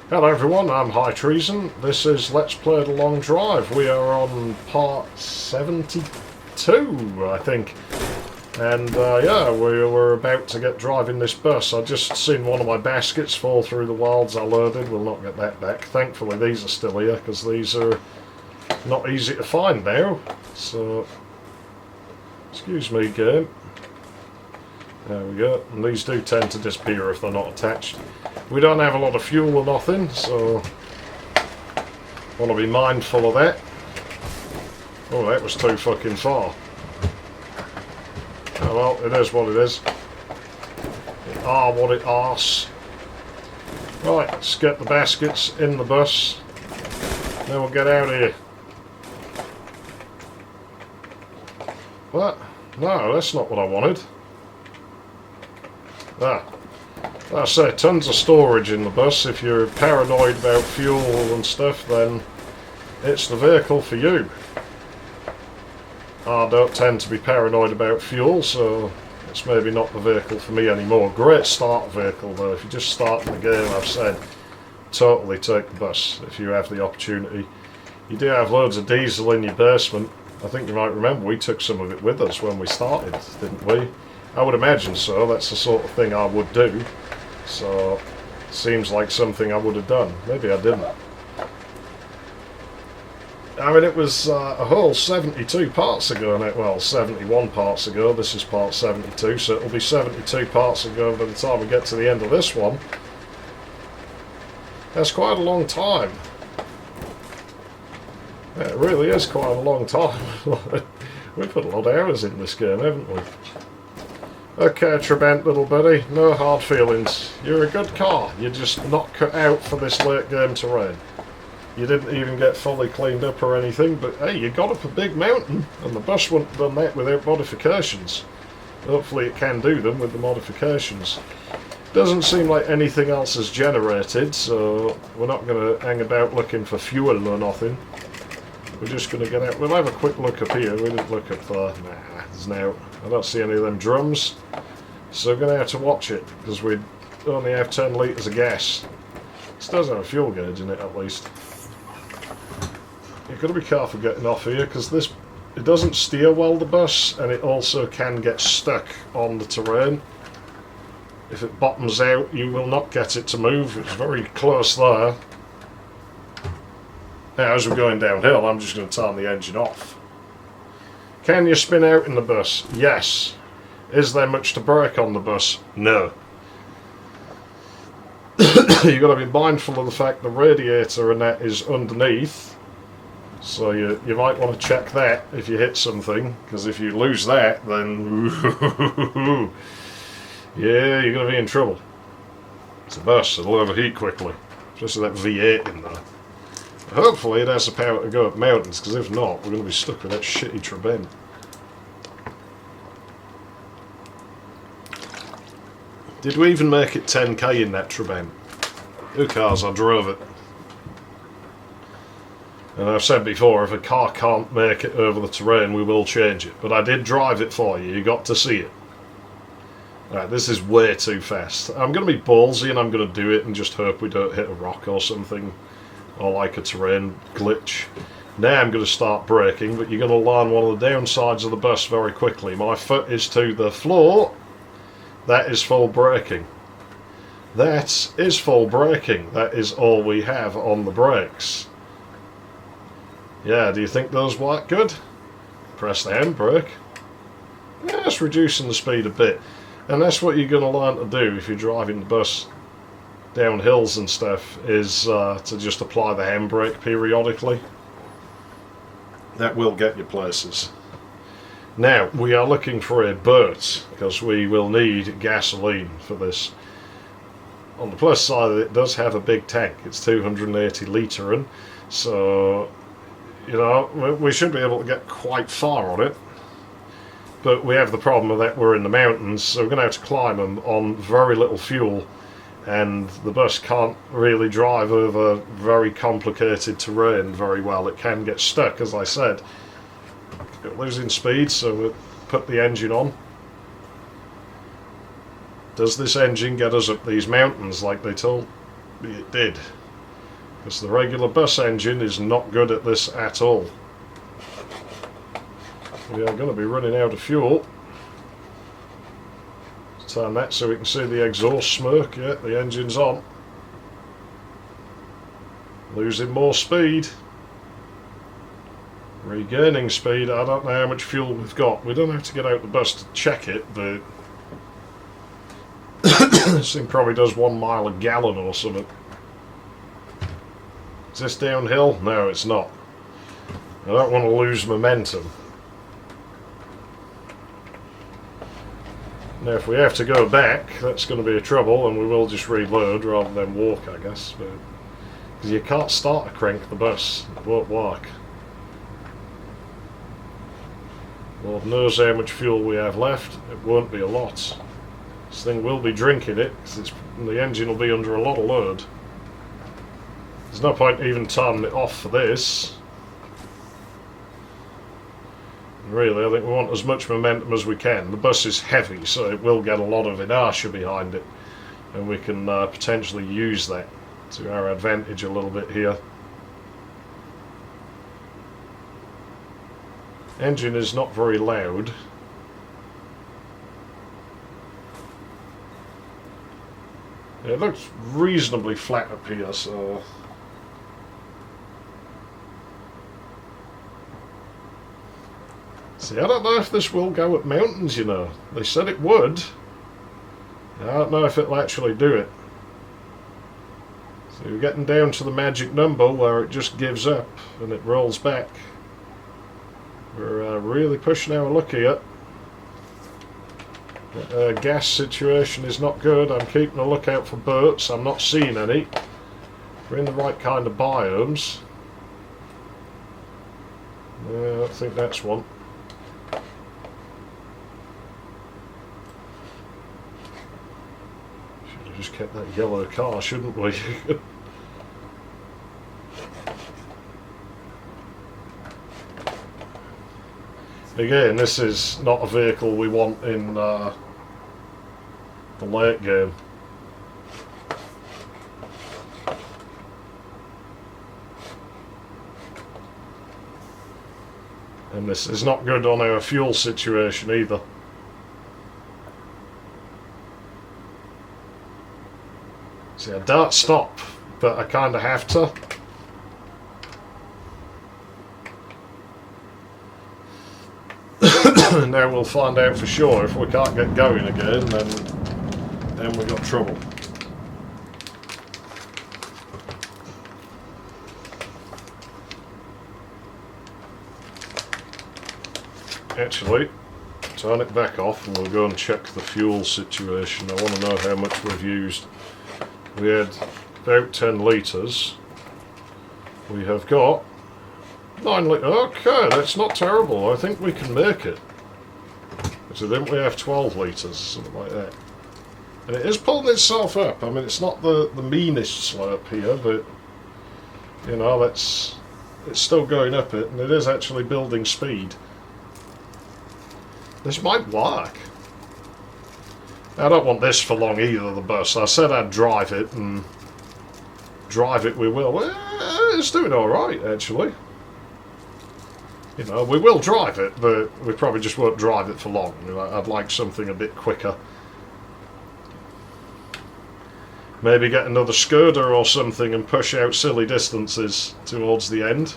Hello everyone, I'm High Treason. This is Let's Play The Long Drive. We are on part 72, I think. And yeah, we were about to get driving this bus. I just seen one of my baskets fall through the wilds I loaded. We'll not get that back. Thankfully these are still here, because these are not easy to find now. So, excuse me game. There we go. And these do tend to disappear if they're not attached. We don't have a lot of fuel or nothing, so want to be mindful of that. Oh, that was too fucking far. Oh well, it is what it is. It are what it arse. Right, let's get the baskets in the bus. Then we'll get out of here. What? No, that's not what I wanted. Ah. I say, tons of storage in the bus. If you're paranoid about fuel and stuff, then it's the vehicle for you. I don't tend to be paranoid about fuel, so it's maybe not the vehicle for me anymore. Great start vehicle though. If you're just starting the game, I've said, totally take the bus if you have the opportunity. You do have loads of diesel in your basement. I think you might remember we took some of it with us when we started, didn't we? I would imagine so. That's the sort of thing I would do. So, seems like something I would have done. Maybe I didn't. I mean, it was a whole 72 parts ago, well, 71 parts ago. This is part 72, so it'll be 72 parts ago by the time we get to the end of this one. That's quite a long time. Yeah, it really is quite a long time. We put a lot of hours in this game, haven't we? Okay, Trabant, little buddy, no hard feelings. You're a good car, you're just not cut out for this late game terrain. You didn't even get fully cleaned up or anything, but hey, you got up a big mountain, and the bus wouldn't have done that without modifications. Hopefully it can do them with the modifications. Doesn't seem like anything else is generated, so we're not going to hang about looking for fuel or nothing. We're just going to get out. We'll have a quick look up here. We didn't look up there. Nah, there's no. I don't see any of them drums. So we're going to have to watch it, because we only have 10 litres of gas. This does have a fuel gauge in it, at least. You've got to be careful getting off here, because it doesn't steer well, the bus, and it also can get stuck on the terrain. If it bottoms out, you will not get it to move. It's very close there. Now, as we're going downhill, I'm just going to turn the engine off. Can you spin out in the bus? Yes. Is there much to brake on the bus? No. You've got to be mindful of the fact the radiator and that is underneath. So you might want to check that if you hit something, because if you lose that, then yeah, you're going to be in trouble. It's a bus, it'll overheat quickly, especially that V8 in there. Hopefully it has the power to go up mountains, because if not, we're going to be stuck with that shitty Trabant. Did we even make it 10k in that Trabant? Who cares, I drove it. And I've said before, if a car can't make it over the terrain, we will change it. But I did drive it for you, you got to see it. Right, this is way too fast. I'm going to be ballsy and I'm going to do it and just hope we don't hit a rock or something. Or like a terrain glitch. Now I'm going to start braking, but you're going to learn one of the downsides of the bus very quickly. My foot is to the floor. That is full braking. That is full braking. That is all we have on the brakes. Yeah, do you think those work good? Press the handbrake. Yeah, it's reducing the speed a bit. And that's what you're going to learn to do if you're driving the bus down hills and stuff, is to just apply the handbrake periodically. That will get you places. Now, we are looking for a boat, because we will need gasoline for this. On the plus side, it does have a big tank. It's 280 litre, so you know, we should be able to get quite far on it. But we have the problem of that we're in the mountains, so we're going to have to climb them on very little fuel. And the bus can't really drive over very complicated terrain very well. It can get stuck, as I said. We're losing speed, so we'll put the engine on. Does this engine get us up these mountains like they told me it did? because the regular bus engine is not good at this at all. We are going to be running out of fuel. Let's turn that so we can see the exhaust smoke. Yeah, the engine's on. Losing more speed. Regaining speed. I don't know how much fuel we've got. We don't have to get out the bus to check it, but this thing probably does 1 mile a gallon or something. Is this downhill? No, it's not. I don't want to lose momentum. Now if we have to go back, that's going to be a trouble, and we will just reload rather than walk, I guess. Because you can't start to crank the bus. It won't work. Lord knows how much fuel we have left. It won't be a lot. This thing will be drinking it, because the engine will be under a lot of load. There's no point even turning it off for this. Really, I think we want as much momentum as we can. The bus is heavy, so it will get a lot of inertia behind it, and we can potentially use that to our advantage a little bit here. Engine is not very loud. It looks reasonably flat up here, so see, I don't know if this will go up mountains, you know. They said it would. I don't know if it'll actually do it. So we're getting down to the magic number where it just gives up and it rolls back. We're really pushing our luck here. Gas situation is not good. I'm keeping a lookout for boats. I'm not seeing any. We're in the right kind of biomes. I don't think that's one. Should have just kept that yellow car, shouldn't we? Again, this is not a vehicle we want in the late game. And this is not good on our fuel situation either. See, I don't stop, but I kind of have to. Now we'll find out for sure. If we can't get going again, then we've got trouble. Actually, turn it back off and we'll go and check the fuel situation. I want to know how much we've used. We had about 10 litres. We have got 9 litres. Okay, that's not terrible. I think we can make it. So then we have 12 litres, something like that. And it is pulling itself up. I mean, it's not the meanest slurp here, but you know, it's still going up it, and it is actually building speed. This might work. I don't want this for long either, the bus. I said I'd drive it, and drive it we will. Well, it's doing alright, actually. You know, we will drive it, but we probably just won't drive it for long. You know, I'd like something a bit quicker. Maybe get another Skoda or something and push out silly distances towards the end.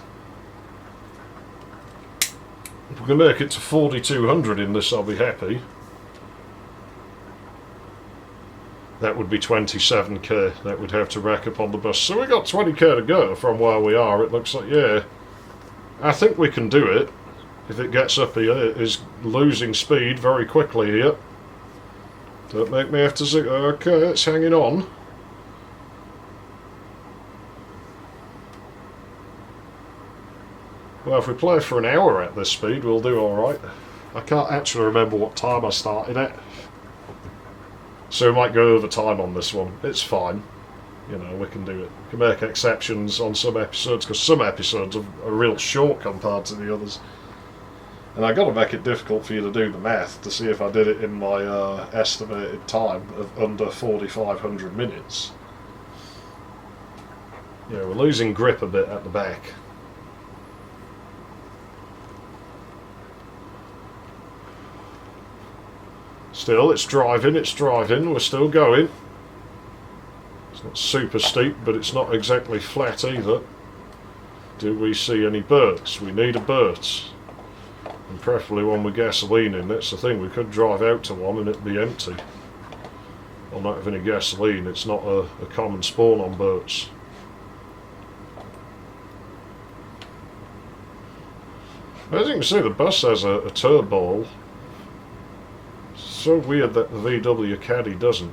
If we can make it to 4,200 in this, I'll be happy. That would be 27k. That would have to rack up on the bus. So we got 20k to go from where we are. It looks like, yeah. I think we can do it. If it gets up here, it is losing speed very quickly here. Don't make me have to zig. Okay, it's hanging on. Well, if we play for an hour at this speed, we'll do alright. I can't actually remember what time I started at. So we might go over time on this one. It's fine. You know, we can do it. We can make exceptions on some episodes, because some episodes are real short compared to the others. And I got to make it difficult for you to do the math to see if I did it in my estimated time of under 4,500 minutes. Yeah, we're losing grip a bit at the back. Still, it's driving, we're still going. It's not super steep, but it's not exactly flat either. Do we see any birds? We need a bird. And preferably one with gasoline in. That's the thing, we could drive out to one and it'd be empty. Or not have any gasoline. It's not a common spawn on boats. As you can see, the bus has a turbo. It's so weird that the VW Caddy doesn't.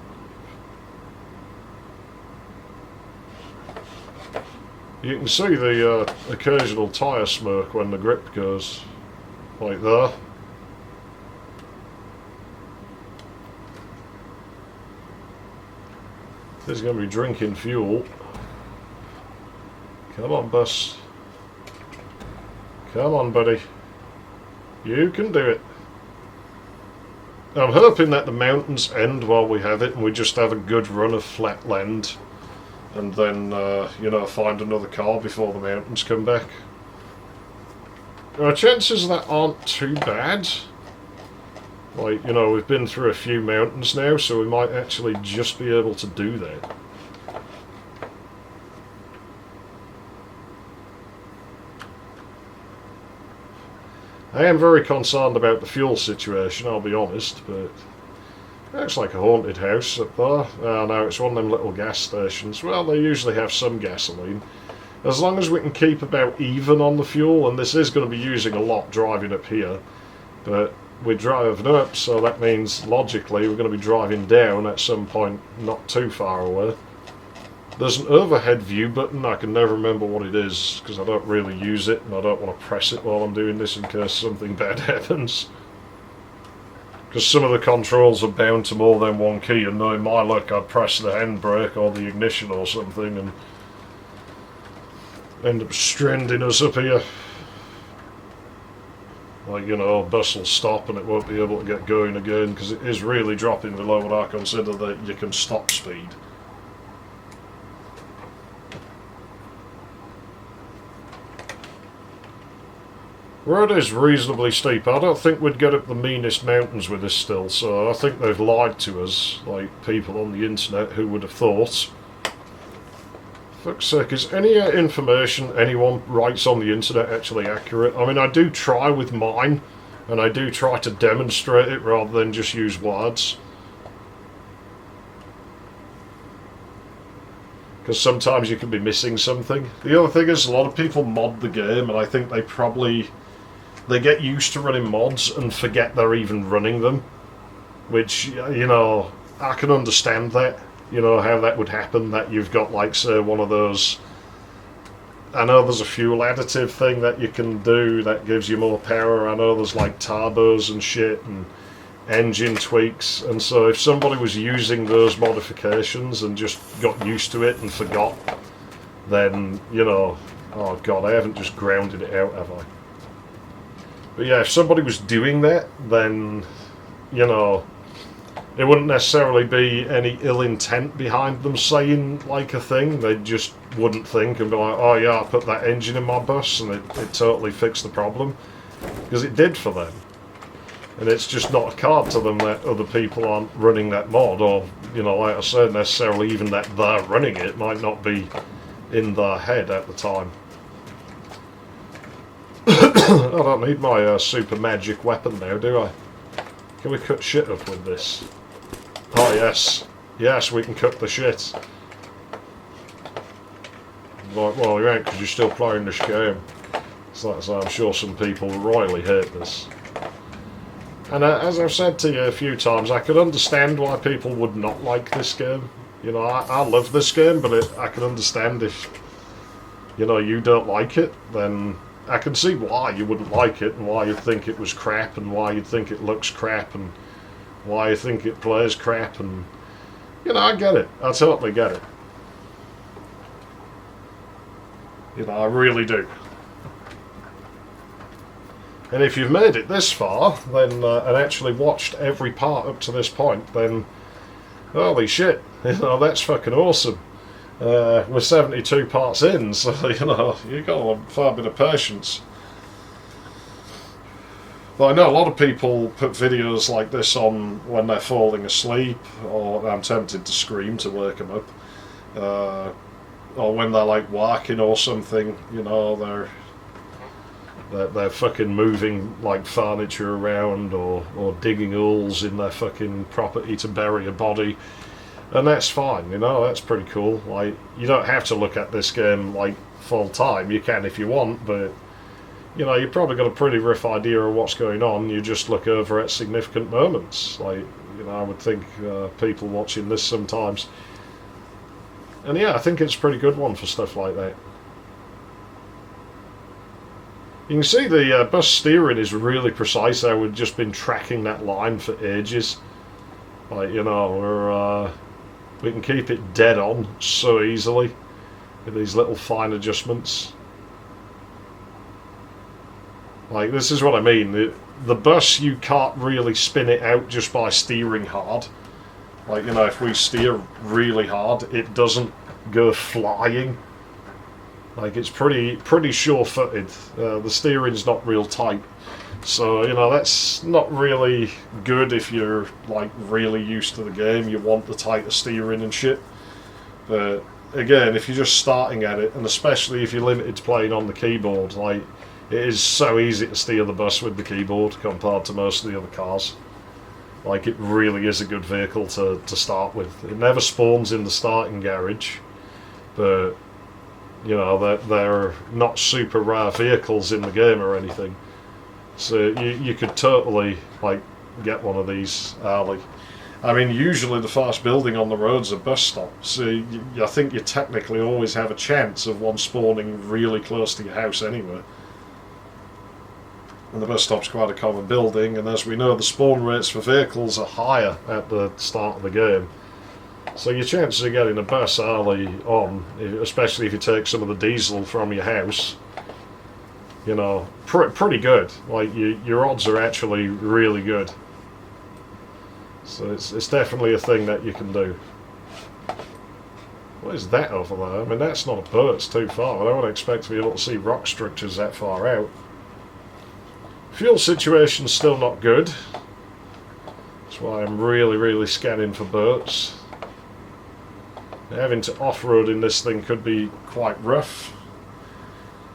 You can see the occasional tyre smoke when the grip goes like there. This is going to be drinking fuel. Come on, bus. Come on, buddy. You can do it. I'm hoping that the mountains end while we have it and we just have a good run of flat land. And then, you know, find another car before the mountains come back. Chances of that aren't too bad. Like, you know, we've been through a few mountains now, so we might actually just be able to do that. I am very concerned about the fuel situation, I'll be honest, but it looks like a haunted house up there. Oh no, it's one of them little gas stations. Well, they usually have some gasoline. As long as we can keep about even on the fuel, and this is going to be using a lot driving up here, but we're driving up, so that means logically we're going to be driving down at some point not too far away. There's an overhead view button. I can never remember what it is because I don't really use it and I don't want to press it while I'm doing this in case something bad happens. Because some of the controls are bound to more than one key, and knowing my luck I'd press the handbrake or the ignition or something and end up stranding us up here. Like, you know, bus will stop and it won't be able to get going again because it is really dropping below what I consider that you can stop speed. Road is reasonably steep. I don't think we'd get up the meanest mountains with this still, so I think they've lied to us, like people on the internet who would have thought. Fuck's sake, is any information anyone writes on the internet actually accurate? I mean, I do try with mine, and I do try to demonstrate it rather than just use words. Because sometimes you can be missing something. The other thing is, a lot of people mod the game, and I think they get used to running mods and forget they're even running them. Which, you know, I can understand that. You know, how that would happen, that you've got, like, say, one of those... I know there's a fuel additive thing that you can do that gives you more power. I know there's, like, turbos and shit and engine tweaks. And so if somebody was using those modifications and just got used to it and forgot, then, you know... Oh, God, I haven't just grounded it out, have I? But yeah, if somebody was doing that, then, you know... It wouldn't necessarily be any ill intent behind them saying like a thing. They just wouldn't think and be like, oh yeah, I put that engine in my bus and it totally fixed the problem. Because it did for them. And it's just not a card to them that other people aren't running that mod, or, you know, like I said, necessarily even that they're running it might not be in their head at the time. I don't need my super magic weapon now, do I? Can we cut shit up with this? Oh yes, yes, we can cut the shit. Like, well, you ain't, because you're still playing this game. So that's, I'm sure some people royally hate this. And as I've said to you a few times, I could understand why people would not like this game. You know, I love this game, but I can understand if, you know, you don't like it, then I can see why you wouldn't like it and why you'd think it was crap and why you'd think it looks crap and why you think it plays crap, and, you know, I get it. I totally get it. You know, I really do. And if you've made it this far, then, and actually watched every part up to this point, then, holy shit, you know, that's fucking awesome. We're 72 parts in, so you know you've got a fair bit of patience. But I know a lot of people put videos like this on when they're falling asleep, or I'm tempted to scream to wake them up, or when they're like walking or something. You know, they're fucking moving like furniture around, or digging holes in their fucking property to bury a body. And that's fine, you know, that's pretty cool. Like, you don't have to look at this game like full time. You can if you want, but you know, you've probably got a pretty rough idea of what's going on. You just look over at significant moments. Like, you know, I would think people watching this sometimes. And yeah, I think it's a pretty good one for stuff like that. You can see the bus steering is really precise. I would just been tracking that line for ages. Like, you know, we can keep it dead on so easily with these little fine adjustments. Like, this is what I mean. The bus, you can't really spin it out just by steering hard. Like, you know, if we steer really hard, it doesn't go flying. Like, it's pretty sure-footed. The steering's not real tight. So, you know, that's not really good if you're, like, really used to the game. You want the tighter steering and shit. But, again, if you're just starting at it, and especially if you're limited to playing on the keyboard, like, it is so easy to steer the bus with the keyboard compared to most of the other cars. Like, it really is a good vehicle to start with. It never spawns in the starting garage, but, you know, they're not super rare vehicles in the game or anything. So you could totally, like, get one of these early. I mean, usually the fast building on the roads are bus stops, so I think you technically always have a chance of one spawning really close to your house anyway. And the bus stop's quite a common building, and as we know, the spawn rates for vehicles are higher at the start of the game. So your chances of getting a bus early on, especially if you take some of the diesel from your house, you know, pretty good. Like, your odds are actually really good. So it's definitely a thing that you can do. What is that over there? I mean, that's not a boat, it's too far. I don't expect to be able to see rock structures that far out. Fuel situation's still not good. That's why I'm really scanning for boats. Having to off-road in this thing could be quite rough.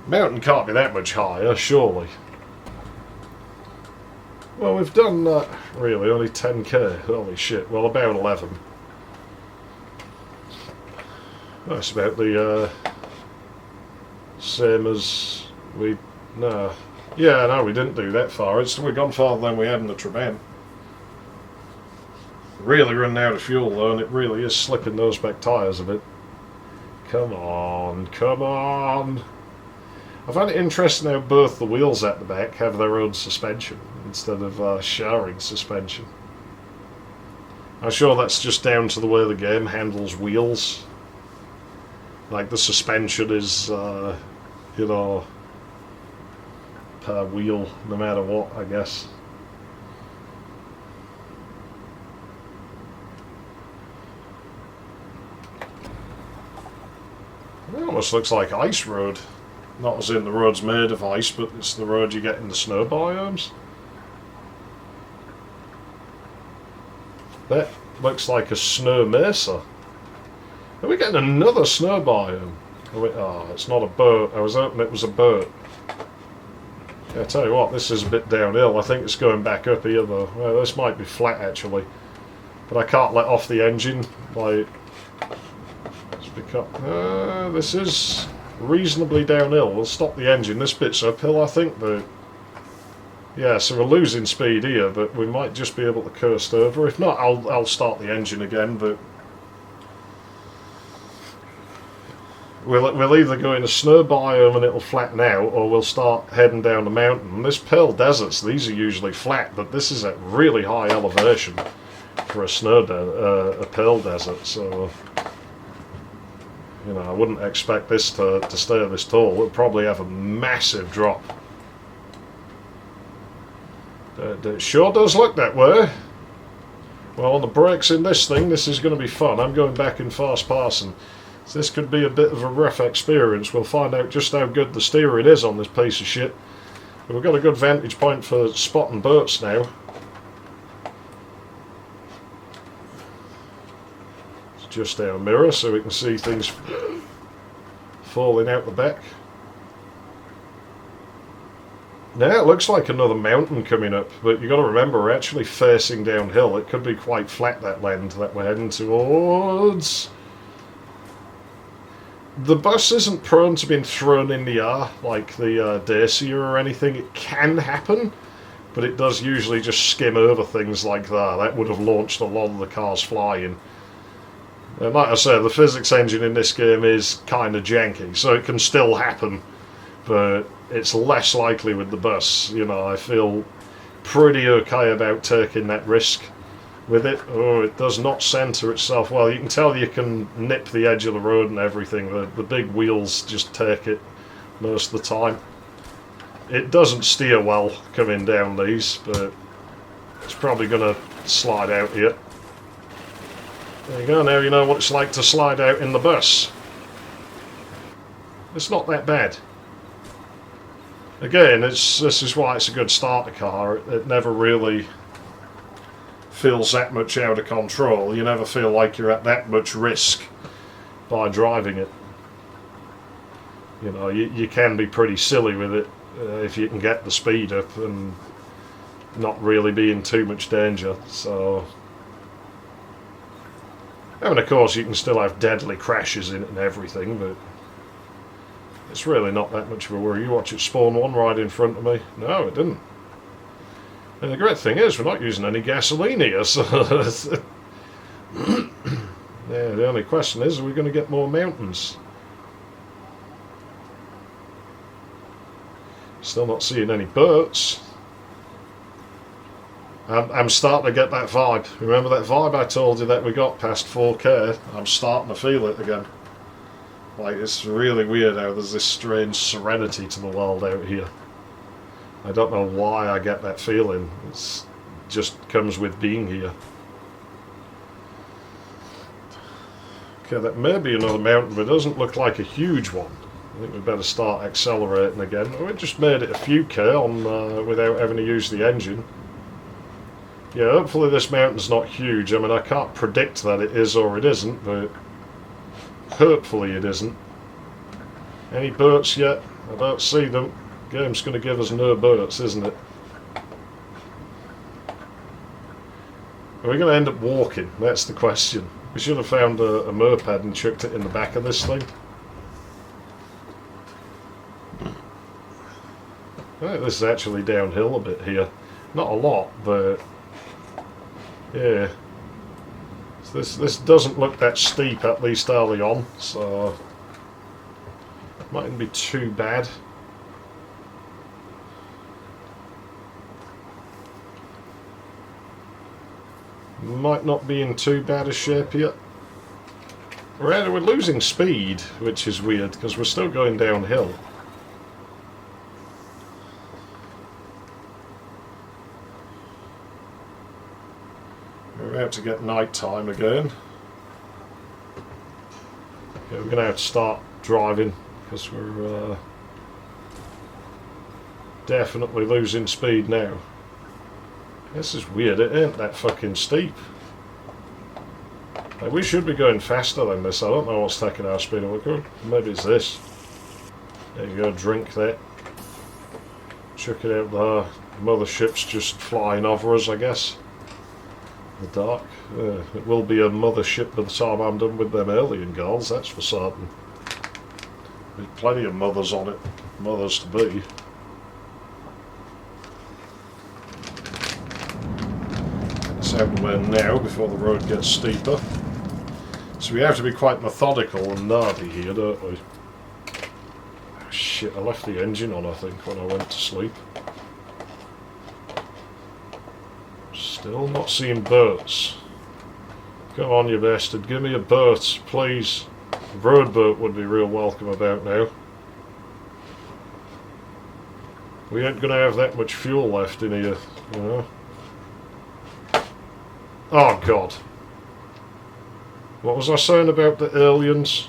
Mountain can't be that much higher, surely. Well, we've done, really, only 10k. Holy shit, well, about 11. That's about the same as we... No. Yeah, no, we didn't do that far. We've gone farther than we had in the Trabant. Really running out of fuel, though, and it really is slipping those back tyres a bit. Come on, come on! I find it interesting how both the wheels at the back have their own suspension instead of sharing suspension. I'm sure that's just down to the way the game handles wheels. Like, the suspension is, you know, per wheel, no matter what, I guess. It almost looks like ice road. Not as in the road's made of ice, but it's the road you get in the snow biomes. That looks like a snow mesa. Are we getting another snow biome? Oh, it's not a boat. I was hoping it was a boat. Yeah, I tell you what, this is a bit downhill. I think it's going back up here though. Well, this might be flat actually. But I can't let off the engine. Like, this is reasonably downhill. We'll stop the engine. This bit's uphill, I think, but yeah, so we're losing speed here, but we might just be able to coast over. If not, I'll start the engine again, but we'll either go in a snow biome and it'll flatten out, or we'll start heading down the mountain. This Pearl Deserts, these are usually flat, but this is at really high elevation for a a Pearl Desert, so you know, I wouldn't expect this to stay this tall. It'll probably have a massive drop. It sure does look that way. Well, on the brakes in this thing, this is going to be fun. I'm going back in fast passing. So this could be a bit of a rough experience. We'll find out just how good the steering is on this piece of shit. But we've got a good vantage point for spotting boats now. It's just our mirror so we can see things falling out the back. Now it looks like another mountain coming up, but you've got to remember we're actually facing downhill. It could be quite flat, that land that we're heading towards. The bus isn't prone to being thrown in the air like the Dacia or anything. It can happen, but it does usually just skim over things like that. That would have launched a lot of the cars flying. And like I said, the physics engine in this game is kind of janky, so it can still happen, but it's less likely with the bus. You know, I feel pretty okay about taking that risk with it. Oh, it does not centre itself well. You can tell you can nip the edge of the road and everything. The big wheels just take it most of the time. It doesn't steer well coming down these, but it's probably going to slide out here. There you go, now you know what it's like to slide out in the bus. It's not that bad. Again, this is why it's a good starter car. It never really feels that much out of control. You never feel like you're at that much risk by driving it. You know, you can be pretty silly with it if you can get the speed up and not really be in too much danger. So, I mean, of course, you can still have deadly crashes in it and everything, but it's really not that much of a worry. You watch it spawn one right in front of me. No, it didn't. And the great thing is, we're not using any gasoline here, so yeah, the only question is, are we going to get more mountains? Still not seeing any boats. I'm starting to get that vibe. Remember that vibe I told you that we got past 4K? I'm starting to feel it again. Like, it's really weird how there's this strange serenity to the world out here. I don't know why I get that feeling. It just comes with being here. Okay, that may be another mountain, but it doesn't look like a huge one. I think we better start accelerating again. We just made it a few K on without having to use the engine. Yeah, hopefully this mountain's not huge. I mean, I can't predict that it is or it isn't, but hopefully it isn't. Any boats yet? I don't see them. Game's going to give us no boats, isn't it? Are we going to end up walking? That's the question. We should have found a moped and chucked it in the back of this thing. Right, this is actually downhill a bit here. Not a lot, but yeah. So this doesn't look that steep, at least early on, so it mightn't be too bad. Might not be in too bad a shape yet. We're losing speed, which is weird because we're still going downhill. We're about to get night time again. Okay, we're going to have to start driving because we're definitely losing speed now. This is weird, it ain't that fucking steep. Like, we should be going faster than this. I don't know what's taking our speed away. Maybe it's this. There you go, drink that. Check it out, the mothership's just flying over us, I guess. The dark. It will be a mothership by the time I'm done with them alien girls, that's for certain. There's plenty of mothers on it. Mothers to be. It's out of the way now before the road gets steeper. So we have to be quite methodical and nerdy here, don't we? Oh, shit, I left the engine on, I think, when I went to sleep. Still not seeing boats. Come on, you bastard, give me a boat, please. A road boat would be real welcome about now. We ain't gonna have that much fuel left in here, you know. Oh god. What was I saying about the aliens?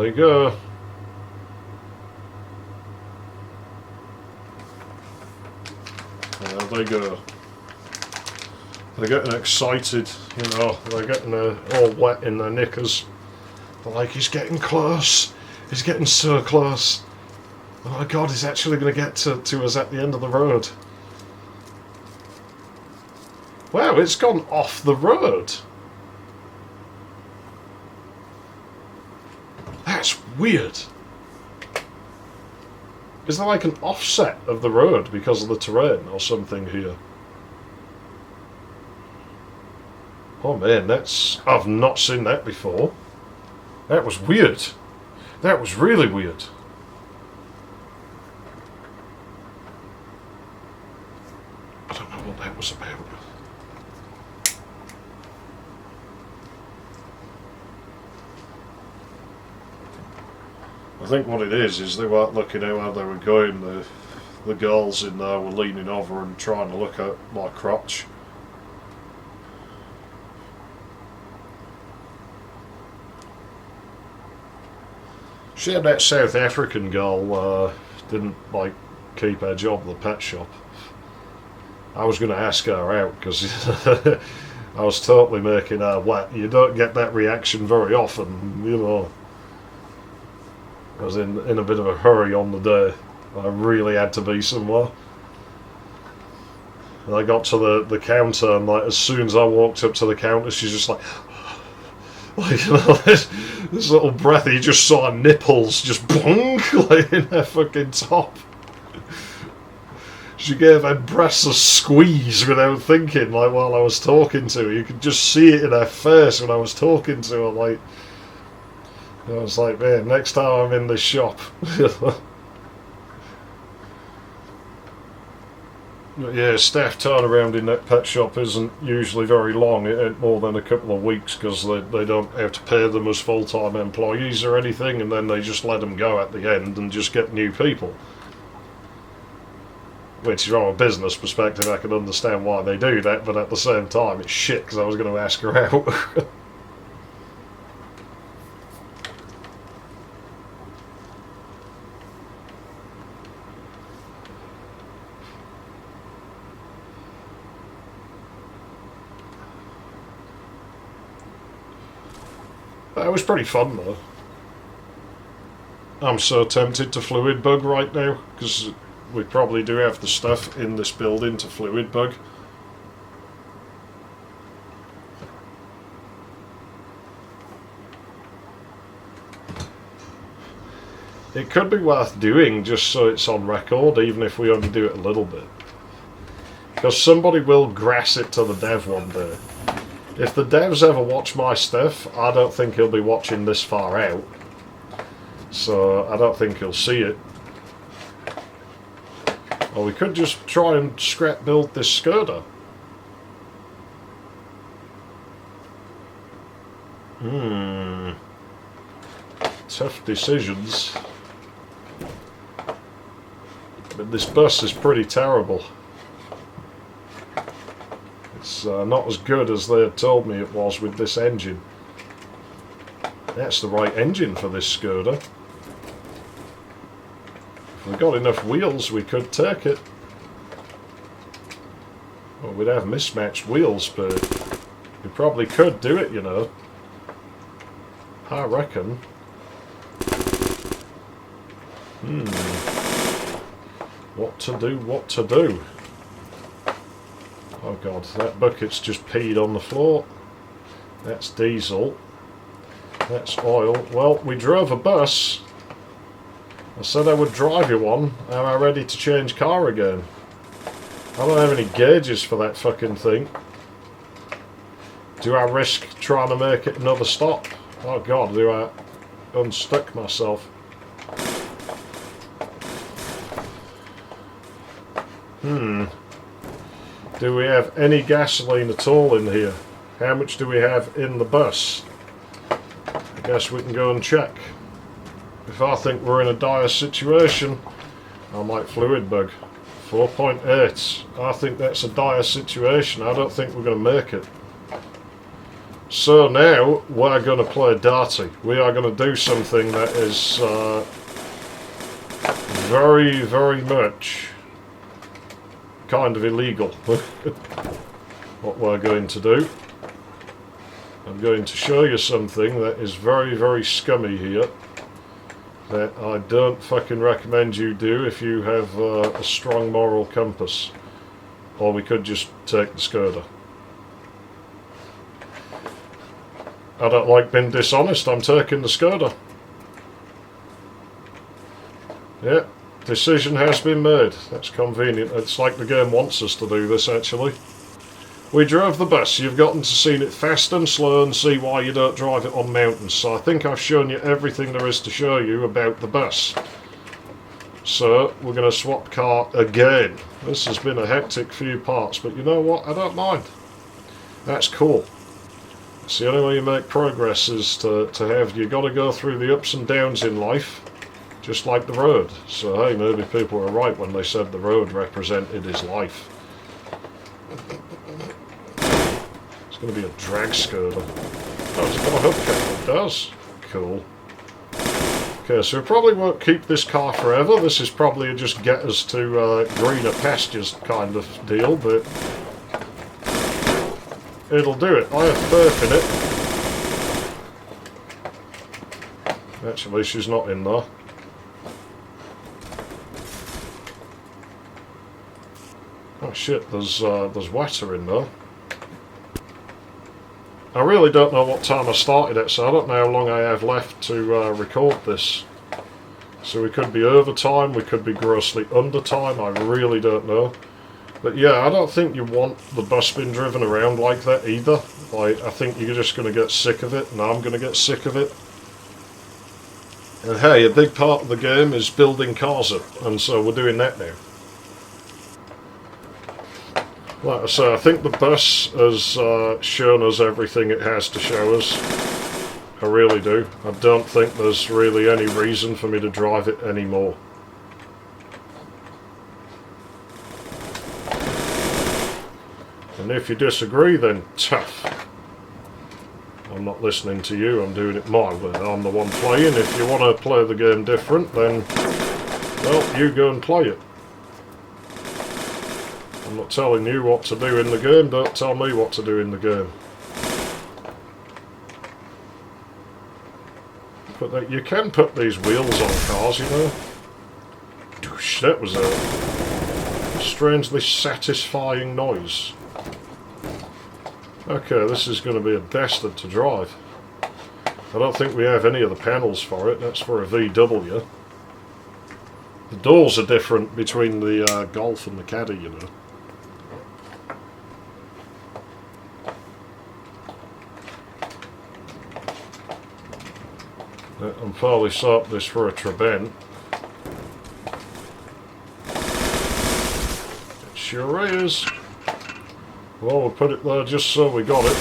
they go. There they go. They're getting excited, you know, they're getting all wet in their knickers. They're like, he's getting close. He's getting so close. Oh my god, he's actually going to get to us at the end of the road. Wow, it's gone off the road. That's weird. Is there like an offset of the road because of the terrain or something here? Oh man, that's... I've not seen that before. That was weird. That was really weird. I don't know what that was about. I think what it is they weren't looking at how they were going. The girls in there were leaning over and trying to look at my crotch. She had that South African girl didn't like keep her job at the pet shop. I was going to ask her out because I was totally making her wet. You don't get that reaction very often, you know. I was in a bit of a hurry on the day. I really had to be somewhere. And I got to the counter, and like as soon as I walked up to the counter, she's just like, you know, this little breath. You just saw her nipples just bonk like in her fucking top. She gave her breasts a squeeze without thinking, like while I was talking to her. You could just see it in her face when I was talking to her, like. I was like, man, next time I'm in this shop. Yeah, staff turnaround in that pet shop isn't usually very long. It ain't more than a couple of weeks because they don't have to pay them as full-time employees or anything, and then they just let them go at the end and just get new people. Which, from a business perspective, I can understand why they do that, but at the same time, it's shit because I was going to ask her out. That was pretty fun though. I'm so tempted to fluid bug right now because we probably do have the stuff in this building to fluid bug. It could be worth doing just so it's on record, even if we only do it a little bit. Because somebody will grass it to the dev one day. If the devs ever watch my stuff, I don't think he'll be watching this far out. So I don't think he'll see it. Or we could just try and scrap build this skirter. Tough decisions. But this bus is pretty terrible. It's not as good as they had told me it was with this engine. That's the right engine for this Skoda. If we got enough wheels, we could take it. Well, we'd have mismatched wheels, but we probably could do it, you know. I reckon. What to do, what to do? Oh god, that bucket's just peed on the floor. That's diesel. That's oil. Well, we drove a bus. I said I would drive you one. Am I ready to change car again? I don't have any gauges for that fucking thing. Do I risk trying to make it another stop? Oh god, do I unstuck myself? Do we have any gasoline at all in here? How much do we have in the bus? I guess we can go and check. If I think we're in a dire situation, I might fluid bug. 4.8. I think that's a dire situation. I don't think we're going to make it. So now we're going to play dirty. We are going to do something that is very, very much kind of illegal. What we're going to do. I'm going to show you something that is very, very scummy here. That I don't fucking recommend you do if you have a strong moral compass. Or we could just take the Skoda. I don't like being dishonest, I'm taking the Skoda. Yeah, decision has been made. That's convenient. It's like the game wants us to do this, actually. We drove the bus. You've gotten to see it fast and slow and see why you don't drive it on mountains. So I think I've shown you everything there is to show you about the bus. So we're going to swap car again. This has been a hectic few parts, but you know what? I don't mind. That's cool. It's the only way you make progress is to have, you got to go through the ups and downs in life, just like the road. So hey, maybe people were right when they said the road represented his life. It's going to be a drag Skoda. Oh, it's got a hubcap. It does. Cool. Okay, so we probably won't keep this car forever. This is probably just get us to greener pastures kind of deal, but it'll do it. I have faith in it. Actually, she's not in there. Oh shit, there's water in there. I really don't know what time I started at, so I don't know how long I have left to record this. So we could be over time, we could be grossly under time, I really don't know. But yeah, I don't think you want the bus being driven around like that either. Like, I think you're just going to get sick of it, and I'm going to get sick of it. And hey, a big part of the game is building cars up, and so we're doing that now. Like I say, I think the bus has shown us everything it has to show us. I really do. I don't think there's really any reason for me to drive it anymore. And if you disagree, then tough. I'm not listening to you, I'm doing it my way. I'm the one playing. If you want to play the game different, then, well, you go and play it. I'm not telling you what to do in the game, don't tell me what to do in the game. But that, you can put these wheels on cars, you know. Doosh, that was a strangely satisfying noise. Okay, this is going to be a bastard to drive. I don't think we have any of the panels for it, that's for a VW. The doors are different between the Golf and the Caddy, you know. I'm fairly certain this for a Trabant. It sure is. Well, we'll put it there just so we got it.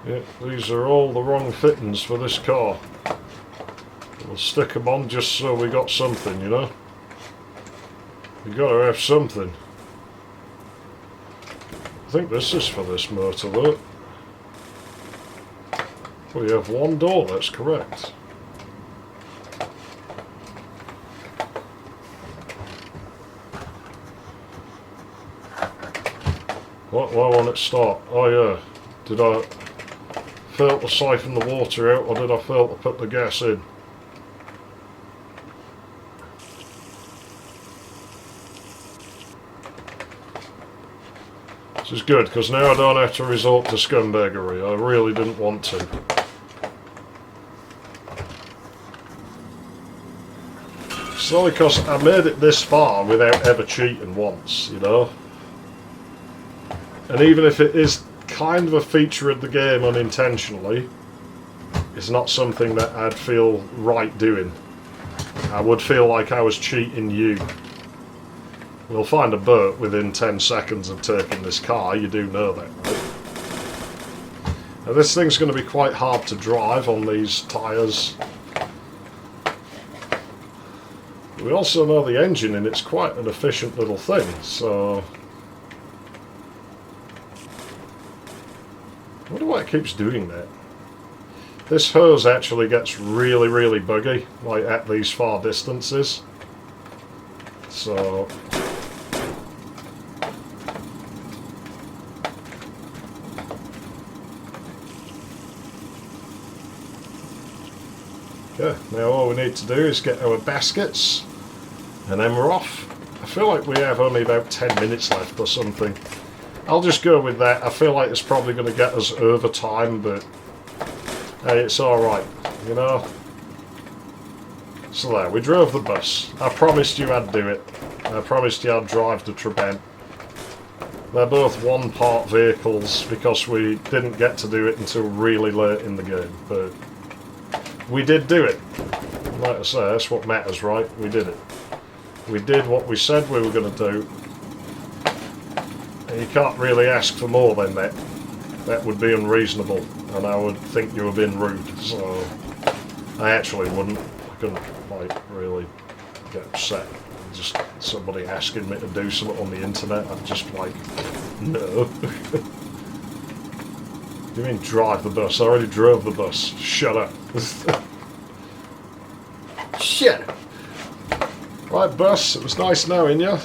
Yeah, these are all the wrong fittings for this car. We'll stick them on just so we got something, you know. You gotta have something. I think this is for this motor though. We have one door, that's correct. Why won't it start? Oh yeah, did I fail to siphon the water out, or did I fail to put the gas in? This is good, because now I don't have to resort to scumbaggery. I really didn't want to. It's only because I made it this far without ever cheating once, you know. And even if it is kind of a feature of the game unintentionally, it's not something that I'd feel right doing. I would feel like I was cheating you. We'll find a boat within 10 seconds of taking this car, you do know that, right? Now this thing's going to be quite hard to drive on these tyres. We also know the engine in it's quite an efficient little thing, so wonder why it keeps doing that. This hose actually gets really, really buggy, like at these far distances. So... okay, now all we need to do is get our baskets, and then we're off. I feel like we have only about 10 minutes left or something. I'll just go with that. I feel like it's probably going to get us over time, but hey, it's alright, you know. So there, we drove the bus. I promised you I'd do it. I promised you I'd drive the Trabant. They're both one-part vehicles because we didn't get to do it until really late in the game, but we did do it. Like I say, that's what matters, right? We did it. We did what we said we were going to do. And you can't really ask for more than that. That would be unreasonable, and I would think you were being rude, so I actually wouldn't. I couldn't, like, really get upset. Just somebody asking me to do something on the internet, I'm just like, no. You mean drive the bus? I already drove the bus. Shut up. Shut up. Right, bus, it was nice knowing you.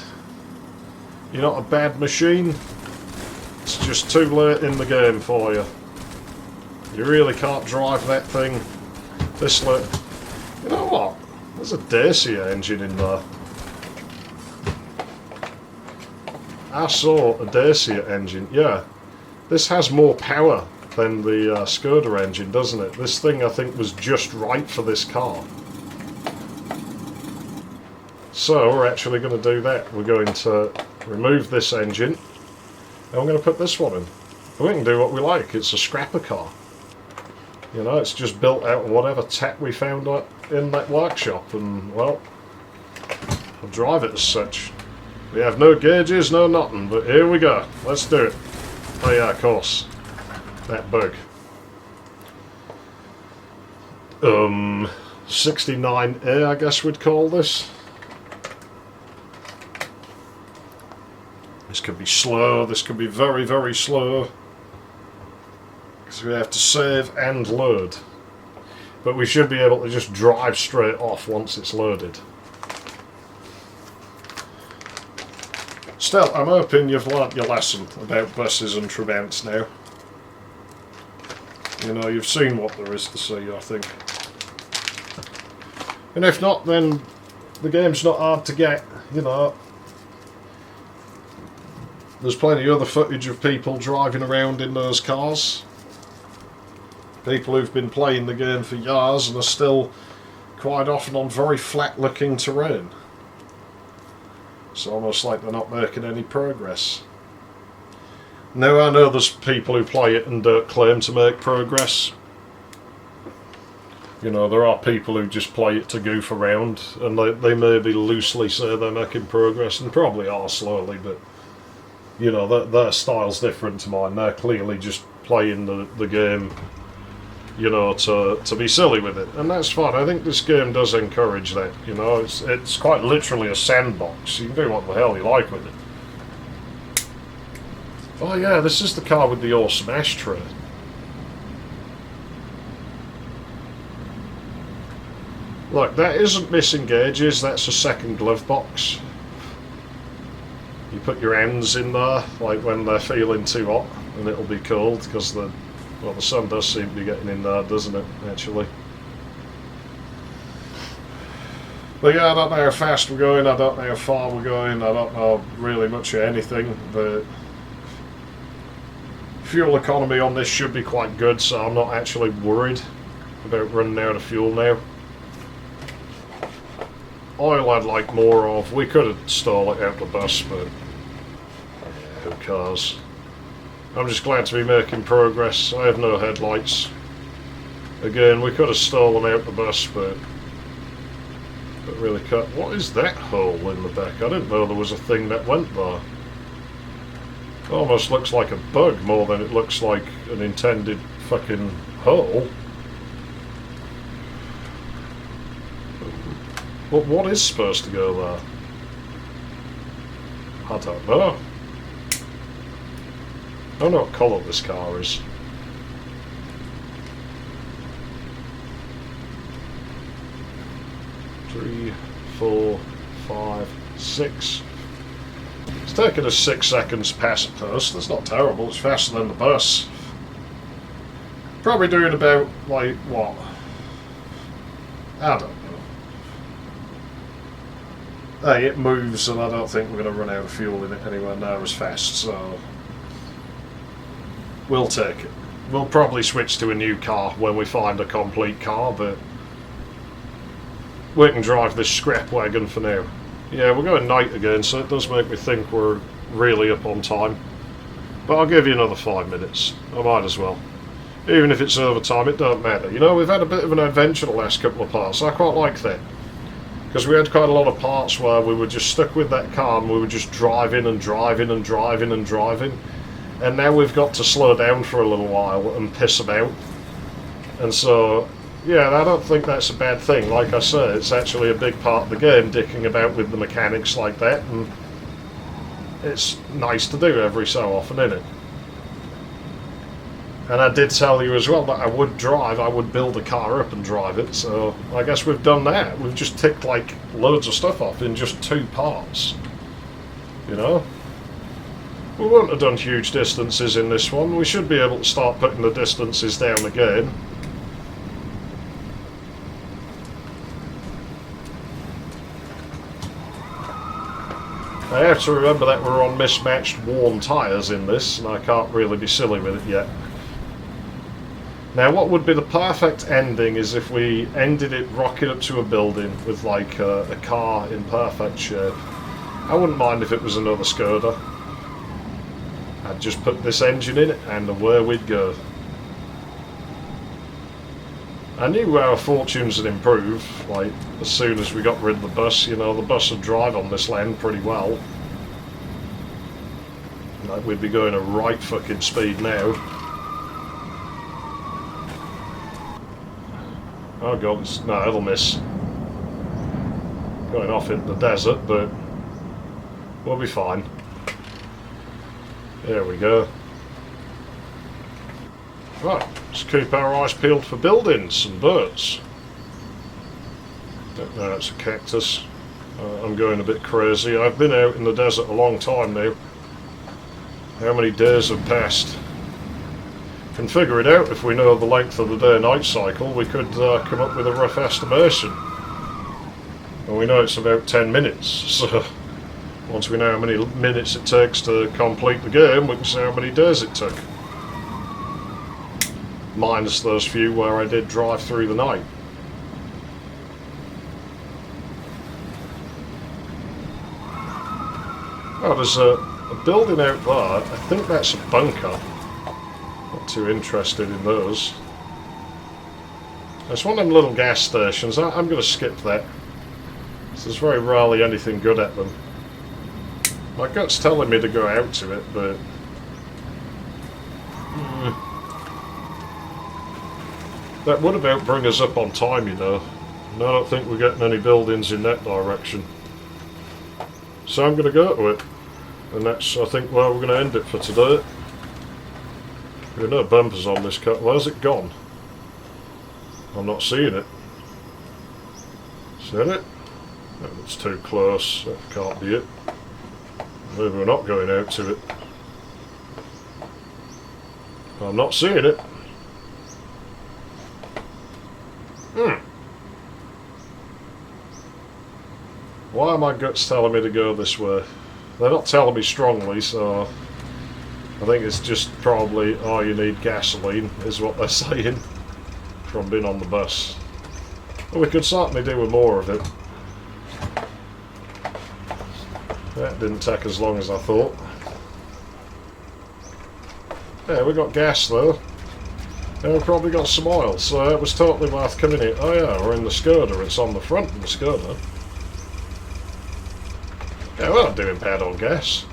You're not a bad machine. It's just too late in the game for you. You really can't drive that thing this late. You know what? There's a Dacia engine in there. I saw a Dacia engine. Yeah, this has more power than the Skoda engine, doesn't it? This thing, I think, was just right for this car. So we're actually going to do that. We're going to remove this engine, and we're going to put this one in. And we can do what we like. It's a scrapper car. You know, it's just built out of whatever tech we found in that workshop, and, well, we'll drive it as such. We have no gauges, no nothing, but here we go. Let's do it. Oh yeah, of course. That bug. 69A, I guess we'd call this. This could be slow, this could be very, very slow. Because we have to save and load. But we should be able to just drive straight off once it's loaded. Still, I'm hoping you've learnt your lesson about buses and Trabants now. You know, you've seen what there is to see, I think. And if not, then the game's not hard to get, you know. There's plenty of other footage of people driving around in those cars. People who've been playing the game for years and are still quite often on very flat-looking terrain. It's almost like they're not making any progress. Now I know there's people who play it and don't claim to make progress. You know, there are people who just play it to goof around, and they maybe loosely say they're making progress, and probably are slowly, but you know, their style's different to mine. They're clearly just playing the game, you know, to be silly with it, and that's fine. I think this game does encourage that. You know, it's quite literally a sandbox. You can do what the hell you like with it. Oh yeah, this is the car with the awesome ashtray. Look, that isn't missing gauges. That's a second glove box. You put your hands in there, like when they're feeling too hot, and it'll be cold because the sun does seem to be getting in there, doesn't it, actually? But yeah, I don't know how fast we're going, I don't know how far we're going, I don't know really much of anything, but fuel economy on this should be quite good, so I'm not actually worried about running out of fuel now. Oil I'd like more of. We could have stole it out the bus, but yeah, who cares? I'm just glad to be making progress. I have no headlights. Again, we could have stolen out the bus, but really cut. What is that hole in the back? I didn't know there was a thing that went there. It almost looks like a bug more than it looks like an intended fucking hole. But what is supposed to go there? I don't know. I don't know what colour this car is. 3, 4, 5, 6. It's taken us 6 seconds to pass a post. That's not terrible. It's faster than the bus. Probably doing about, like, what? I don't know. Hey, it moves, and I don't think we're going to run out of fuel in it anywhere near as fast, so we'll take it. We'll probably switch to a new car when we find a complete car, but we can drive this scrap wagon for now. Yeah, we're going night again, so it does make me think we're really up on time. But I'll give you another 5 minutes. I might as well. Even if it's overtime, it don't matter. You know, we've had a bit of an adventure the last couple of parts. I quite like that. Because we had quite a lot of parts where we were just stuck with that car and we were just driving and driving and driving and driving. And now we've got to slow down for a little while and piss about. And so, yeah, I don't think that's a bad thing. Like I say, it's actually a big part of the game, dicking about with the mechanics like that. And it's nice to do every so often, isn't it? And I did tell you as well that I would build a car up and drive it, so I guess we've done that. We've just ticked like loads of stuff off in just 2 parts. You know? We won't have done huge distances in this one. We should be able to start putting the distances down again. I have to remember that we're on mismatched worn tyres in this, and I can't really be silly with it yet. Now, what would be the perfect ending is if we ended it rocking up to a building with like a car in perfect shape. I wouldn't mind if it was another Skoda. I'd just put this engine in it and away we'd go. I knew our fortunes would improve, like, as soon as we got rid of the bus. You know, the bus would drive on this land pretty well. Like, we'd be going at right fucking speed now. Oh god, no, it'll miss. Going off into the desert, but we'll be fine. There we go. Right, let's keep our eyes peeled for buildings and birds. No, that's a cactus. I'm going a bit crazy. I've been out in the desert a long time now. How many days have passed? Can figure it out if we know the length of the day-night cycle. We could come up with a rough estimation. And we know it's about 10 minutes, so once we know how many minutes it takes to complete the game, we can see how many days it took. Minus those few where I did drive through the night. Oh, there's a building out there. I think that's a bunker. Not too interested in those. It's one of them little gas stations. I'm going to skip that. There's very rarely anything good at them. My gut's telling me to go out to it, but that would about bring us up on time, you know. And I don't think we're getting any buildings in that direction. So I'm going to go to it. And that's, I think, where we're going to end it for today. There are no bumpers on this car. Where's it gone? I'm not seeing it. Is that it? No, it's too close. That can't be it. Maybe we're not going out to it. I'm not seeing it. Why are my guts telling me to go this way? They're not telling me strongly, so I think it's just probably, oh, you need gasoline, is what they're saying from being on the bus. Well, we could certainly do with more of it. That didn't take as long as I thought. Yeah, we got gas though. And we probably got some oil, so it was totally worth coming here. Oh yeah, we're in the Skoda, it's on the front of the Skoda. Yeah, we're not doing bad on gas.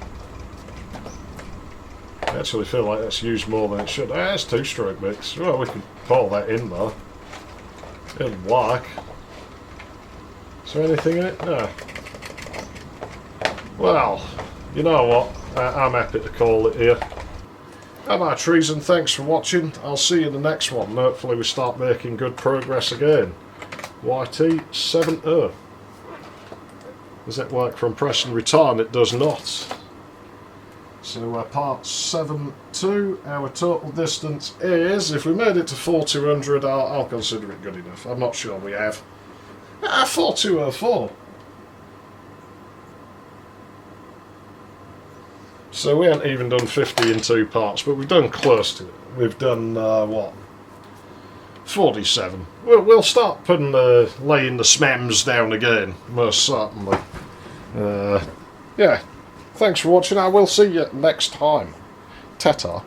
I actually feel like that's used more than it should. Ah, that's 2-stroke mix. Well, we could pull that in there. It'll work. Is there anything in it? No. Well, you know what? I'm happy to call it here. I'm our Treason, thanks for watching. I'll see you in the next one. Hopefully we start making good progress again. YT 7 Does it work from press and return? It does not. So part 7.2, our total distance is, if we made it to 4200, I'll consider it good enough. I'm not sure we have. 4204. So we haven't even done 50 in 2 parts, but we've done close to it. We've done, what? 47. We'll start putting laying the smems down again, most certainly. Yeah. Thanks for watching. I will see you next time. Ta-ta.